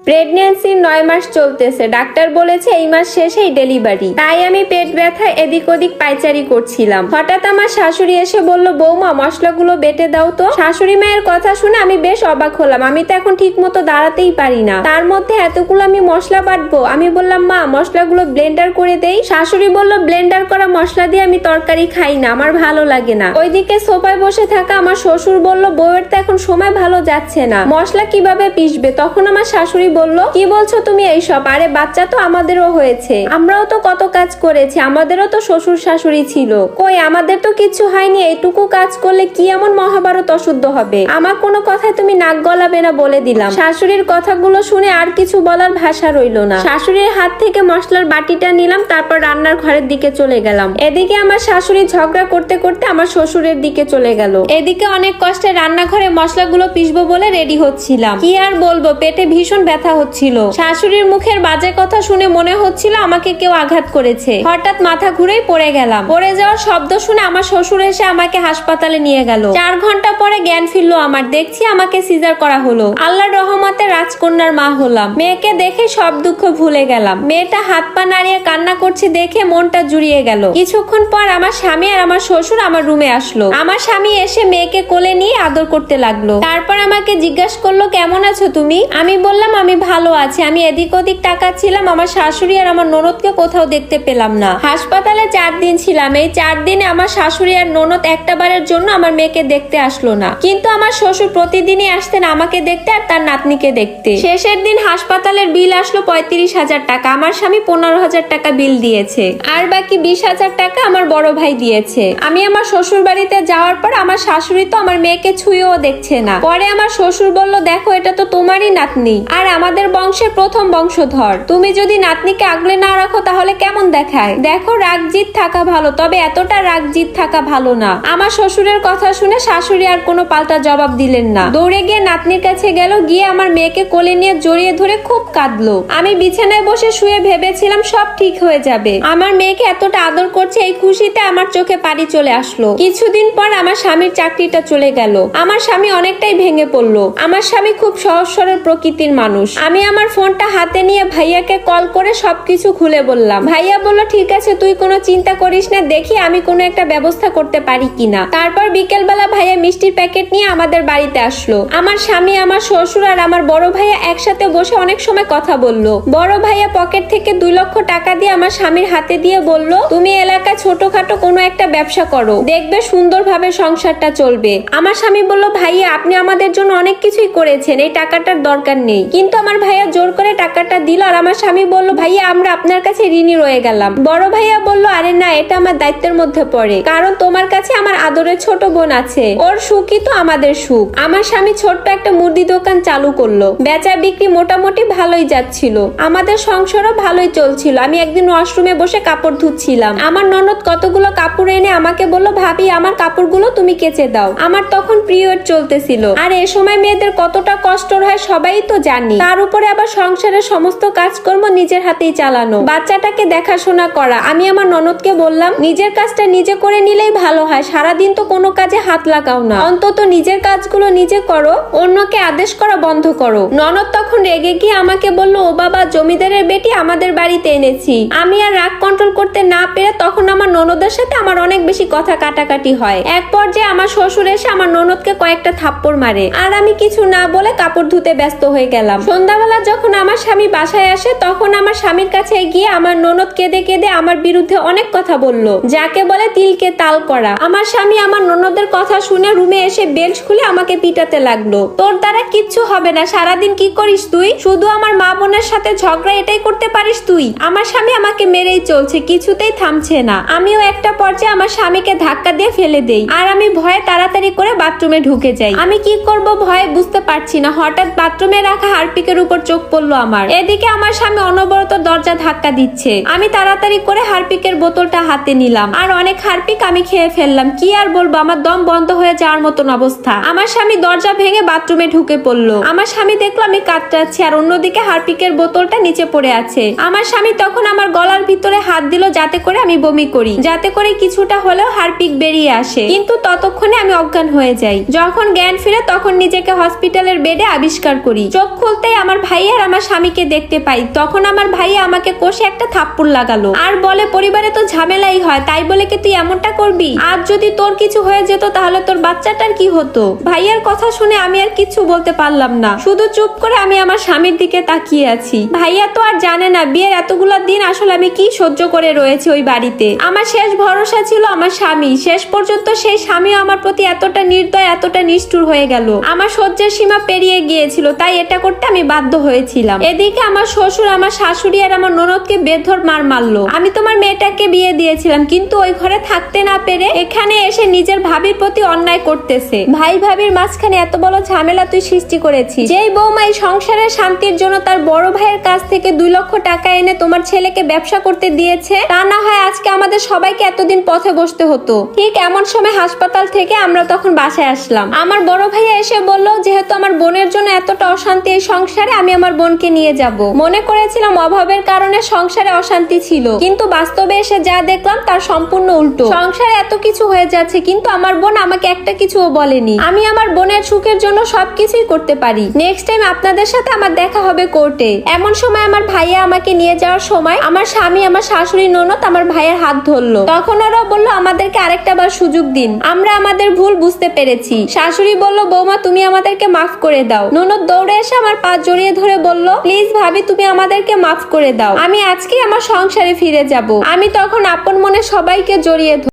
প্রেগন্যান্সির 9 মাস চলতেছে, ডাক্তার বলেছে এই মাস শেষেই ডেলিভারি। তাই আমি পেট ব্যথা এদিক ওদিক পাইচারি করছিলাম। হঠাৎ আমার শাশুড়ি এসে বলল, বৌমা মশলাগুলো বেটে দাও তো। শাশুড়ি মায়ের কথা শুনে আমি বেশ অবাক হলাম। আমি তো এখন ঠিক মতো দাঁড়াতেই পারি না, তার মধ্যে এতগুলো আমি মশলা বাটবো। আমি বললাম, মা মশলাগুলো ব্লেন্ডার করে দেই। শাশুড়ি বলল, ব্লেন্ডার করা মশলা দিয়ে আমি তরকারি খাই না, আমার ভালো লাগে না। ওইদিকে সোফায় বসে থাকা আমার শ্বশুর বলল, বউয়ের তো এখন সময় ভালো যাচ্ছে না, মশলা কিভাবে পিষবে। তখন আমার শাশুড়ি বলল, কি বলছো তুমি এইসব? আরে বাচ্চা তো আমাদেরও হয়েছে, আমরাও তো কত কাজ করেছি, আমাদেরও তো শ্বশুর শাশুড়ি ছিল। কই আমাদের তো কিছু হয়নি, এইটুকু কাজ করলে কি এমন মহাভারত অশুদ্ধ হবে? আমার কোনো কথায় তুমি নাক গলাবে না বলে দিলাম। শাশুড়ির কথাগুলো শুনে আর কিছু বলার ভাষা রইল না। শাশুড়ির হাত থেকে মশলার বাটিটা নিলাম, তারপর রান্নার ঘরের দিকে চলে গেলাম। এদিকে আমার শাশুড়ি ঝগড়া করতে করতে আমার শ্বশুরের দিকে চলে গেল। এদিকে অনেক কষ্টে রান্নাঘরে মশলাগুলো পিষবো বলে রেডি হচ্ছিলাম। কি আর বলবো, পেটে ভীষণ ব্যথা হচ্ছিল। শাশুড়ির মুখের বাজে কথা শুনে মনে হচ্ছিল আমাকে কেউ আঘাত করেছে। হঠাৎ মাথা ঘুরেই পড়ে গেলাম। পড়ে যাওয়ার শব্দ শুনে আমার শ্বশুর এসে আমাকে হাসপাতালে নিয়ে গেল। 4 ঘন্টা পরে জ্ঞান ফিরলো আমার। দেখছি আমাকে সিজার করা হলো। আল্লাহর রহমতে রাজকন্যার মা হলাম। মেয়েকে দেখে সব দুঃখ ভুলে গেলাম। মেয়েটা হাত পা নাড়িয়ে কান্না করছে দেখে মনটা জুড়িয়ে গেল। কিছুক্ষণ পর আমার স্বামী আর আমার শ্বশুর আমার রুমে আসলো। আমার স্বামী এসে মেয়েকে কোলে নিয়ে আদর করতে লাগলো। তারপর আমাকে জিজ্ঞাসা করলো, কেমন আছো তুমি? আমি বললাম, আমি ভালো আছি। আমি এদিক ওদিক তাকাচ্ছিলাম, আমার শাশুড়ি আর আমার ননদকে কোথাও দেখতে পেলাম না। হাসপাতালে 4 দিন ছিলাম। এই 4 দিনে আমার শাশুড়ি আর ননদ একটা বারের জন্য আমার মেয়েকে দেখতে আসলো না। কিন্তু আমার শ্বশুর প্রতিদিনই আসতেন আমাকে দেখতে আর তার নাতনিকে দেখতে। শেষের দিন হাসপাতালের বিল আসলো 35,000 টাকা। আমার স্বামী 15,000 টাকা বিল দিয়েছে, আর বাকি 20,000 টাকা আমার বড় ভাই দিয়েছে। আমি আমার শ্বশুর বাড়িতে যাওয়ার পর আমার শাশুড়ি তো আমার মেয়েকে ছুঁয়েও দেখছে না। পরে আমার শ্বশুর বলল, দেখো এটা তো তোমারই নাতনি আর আমাদের বংশের প্রথম বংশধর। তুমি যদি নাতনিকে আগলে না রাখো তাহলে কেমন দেখায়? দেখো রাগ জিদ থাকা ভালো, তবে এতটা রাগ জিদ থাকা ভালো না। আমার শ্বশুরের কথা শুনে শাশুড়ি আর কোনো পাল্টা জবাব দিলেন না। দৌড়ে গিয়ে নাতনির কাছে গেল, গিয়ে আমার মেয়েকে কোলে নিয়ে জড়িয়ে ধরে খুব কাঁদলো। আমি বিছানায় বসে শুয়ে ভেবেছিলাম সব ঠিক হয়ে যাবে। আমার মেয়েকে এতটা আদর করছে, এই খুশিতে আমার চোখে পানি চলে আসলো। কিছুদিন পর আমার স্বামীর চাকরিটা চলে গেল। আমার স্বামী অনেকটাই ভেঙে পড়লো। আমার স্বামী খুব সহজ সরল প্রকৃতির মানুষ। আমি আমার ফোনটা হাতে নিয়ে ভাইয়াকে কল করে সবকিছু খুলে বললাম। ভাইয়া বলল, ঠিক আছে তুই কোনো চিন্তা করিস না, দেখি আমি কোনো একটা ব্যবস্থা করতে পারি কিনা। তারপর বিকেলবেলা ভাইয়া মিষ্টির প্যাকেট নিয়ে আমাদের বাড়িতে আসলো। আমার স্বামী, আমার শ্বশুর আর আমার বড় ভাইয়া একসাথে বসে অনেক সময় কথা বললো। বড় ভাইয়া পকেট থেকে 2 লক্ষ টাকা দিয়ে আমার স্বামীর হাতে দিয়ে বলল, তুমি এলাকায় ছোটখাটো কোনো একটা ব্যবসা করো, দেখবে সুন্দরভাবে সংসারটা চলবে। আমার স্বামী বলল, ভাইয়া আপনি আমাদের জন্য অনেক কিছুই করেছেন, এই টাকাটার দরকার নেই। কিন্তু আমার ভাইয়া জোর করে টাকাটা দিল আর আমার স্বামী বলল, ভাইয়া আমরা আপনার কাছে ঋণী রয়ে গেলাম। বড় ভাইয়া বলল, আরে না, এটা আমার দায়িত্বের মধ্যে পড়ে, কারণ তোমার কাছে আমার আদরের ছোট বোন আছে, ওর সুখই তো আমাদের সুখ। আমার স্বামী ছোট্ট একটা মুদি দোকান চালু করলো। বেচা বিক্রি মোটামুটি ভালোই যাচ্ছিল, আমাদের সংসারও ভালোই চলছিল। আমি একদিন ওয়াশরুমে বসে কাপড় ধুচ্ছিলাম। আমার ননদ কতগুলো কাপড় এনে আমাকে বলল, ভাবি আমার কাপড়গুলো তুমি কেচে দাও। আমার তখন পিরিয়ড চলতেছিল, আর এ সময় মেয়েদের কতটা কষ্ট হয় সবাই তো জানি। তার উপরে আবার সংসারের সমস্ত কাজকর্ম নিজের হাতেই চালানো, বাচ্চাটাকে দেখাশোনা করা। আমি আমার ননদকে বললাম, নিজের কাজটা নিজে করে নিলেই ভালো হয়, সারাদিন তো কোনো কাজে হাত লাগাও না, অন্তত নিজের কাজগুলো নিজে করো, অন্যকে আদেশ করা বন্ধ করো। ননদ তখন রেগে গিয়ে আমাকে বলল, ও বাবা, জমিদারের বেটি আমাদের বাড়িতে এনেছি। আমি আর রাগ কন্ট্রোল করতে না পেরে তখন আমার ননদের সাথে আমার অনেক বেশি কথা কাটাকাটি হয়। এক পর্যায়ে আমার শ্বশুর এসে আমার ননদকে কয়েকটা থাপ্পড় মারে, আর আমি কিছু না বলে কাপড় ধুতে ব্যস্ত হয়ে গেলাম। সন্ধ্যাবেলা যখন আমার স্বামী বাসায় আসে তখন আমার স্বামীর কাছে গিয়ে আমার ননদ কেঁদে কেঁদে আমার বিরুদ্ধে অনেক কথা বলল, যাকে বলে তিলকে তাল করা। আমার স্বামী আমার ননদের কথা শুনে রুমে এসে বেল্ট খুলে আমাকে পিটাতে লাগলো। তোর দ্বারা কিচ্ছু হবে না, সারাদিন কি করিস তুই? শুধু আমার মা বোনের সাথে ঝগড়া এটাই করতে পারিস তুই? আমার স্বামী আমাকে মেরেই চলছে, কিছুতেই থামছে না। আমিও একটা পর্যায়ে আমার স্বামীকে ধাক্কা দিয়ে ফেলে দেই, আর আমি ভয়ে তাড়াতাড়ি করে বাথরুমে ঢুকে যাই। আমি কি করব ভয়ে বুঝতে পারছি না। হঠাৎ বাথরুমে রাখা হারপিকের উপর চোখ পড়লো আমার। এদিকে আমার স্বামী অনবরত দরজা ধাক্কা দিচ্ছে। আমি তাড়াতাড়ি করে হারপিকের বোতলটা হাতে নিলাম, আর অনেক হারপিক আমি খেয়ে ফেললাম। কি আর বলবো, আমার দম বন্ধ হয়ে যাওয়ার মতন অবস্থা। আমার স্বামী দরজা ভেঙে বাথরুমে ঢুকে পড়লো। আমার স্বামী দেখলো আমি কাতরাচ্ছি, আর অন্যদিকে হারপিকের বোতলটা নিচে পড়ে আছে। আমার স্বামী তখন আমার গলার ভিতরে হাত দিল যাতে করে আমি বমি করি, যাতে করে কিছুটা হলেও হারপিক বেরিয়ে আসে। কিন্তু ততক্ষণে আমি অজ্ঞান হয়ে যাই। যখন জ্ঞান ফিরে তখন নিজেকে হসপিটালের বেডে আবিষ্কার করি। চোখ খুলতেই আমার ভাইয়া আর আমার স্বামীকে দেখতে পাই, তখন আমার ভাইয়া আমাকে কষে একটা থাপ্পড় লাগালো আর বলে পরিবারে তো ঝামেলাই হয়, তাই বলে কি তুই এমনটা করবি? আর যদি তোর কিছু হয়ে যেত তাহলে তোর বাচ্চাটার কি হতো? ভাইয়ার কথা শুনে আমি আর কিছু বলতে পারলাম না, শুধু চুপ করে আমি আমার স্বামীর দিকে তাকিয়ে আছি। ভাইয়া তো আর জানে না বিয়ের এতগুলো দিন আসলে আমি কি সহ্য করে রয়েছি ওই বাড়িতে। আমার শেষ ভরসা ছিল আমার স্বামী, শেষ পর্যন্ত সেই স্বামীও আমার প্রতি এতটা নির্দয়, এতটা নিষ্ঠুর হয়ে গেল। আমার সহ্যের সীমা পেরিয়ে গিয়েছিল, তাই এটা করতে আমি বাধ্য হয়েছিলাম। এদিকে আমার শ্বশুর, আমার শাশুড়ি আর আমার ননদকে বেধড় মার মারলো। আমি তোমার মেয়েটাকে বিয়ে দিয়েছিলাম, কিন্তু ওই ঘরে থাকতে না পেরে এখানে এসে নিজের ভাবির প্রতি অন্যায় করতেছে। ভাই ভাবির মাঝখানে এত বড় ঝামেলা তুই সৃষ্টি করেছিস। যেই বৌমা এই সংসারের শান্তির জন্য তার বড় ভাইয়ের কাছ থেকে 2 লক্ষ টাকা এনে তোমার ছেলেকে ব্যবসা করতে দিয়েছে, তা না হয় আজকে আমাদের সবাইকে এতদিন পথে বসতে হতো। ঠিক এমন সময় হাসপাতাল থেকে আমরা তখন বাসায় আসলাম। আমার বড় ভাইয়া এসে বলল, যেহেতু আমার বোনের জন্য এতটা অশান্তি এই সংসারে, আমি আমার বোনকে নিয়ে যাব। মনে করেছিলাম অভাবের কারণে সংসারে অশান্তি ছিল, কিন্তু বাস্তবে এসে যা দেখলাম তার সম্পূর্ণ উল্টো। সংসারে এত কিছু হয়ে যাচ্ছে, কিন্তু আমার বোন আমাকে একটা কিছুও বলেনি। আমি আমার বোনের সুখের জন্য সবকিছুই করতে পারি। নেক্সট টাইম আপনাদের সাথে আমার দেখা হবে কোর্টে। এমন সময় আমার ভাইয়া আমাকে নিয়ে যাওয়ার সময় আমার স্বামী, আমার শাশুড়ি, ননদ আমার ভাইয়ের হাত ধরলো। তখন ওরা বললো, আমাদেরকে আরেকটা বার সুযোগ দিন, আমরা আমাদের ভুল বুঝতে পেরেছি। শাশুড়ি বলল, বৌমা তুমি আমাদেরকে মাফ করে দাও। ননদ দৌড়ে এসে আমার পা জড়িয়ে ধরে বলল, প্লিজ ভাবি তুমি আমাদেরকে মাফ করে দাও, আমি আজকেই আমার সংসারে ফিরে যাব। আমি তখন আপন মনে সবাইকে জড়িয়ে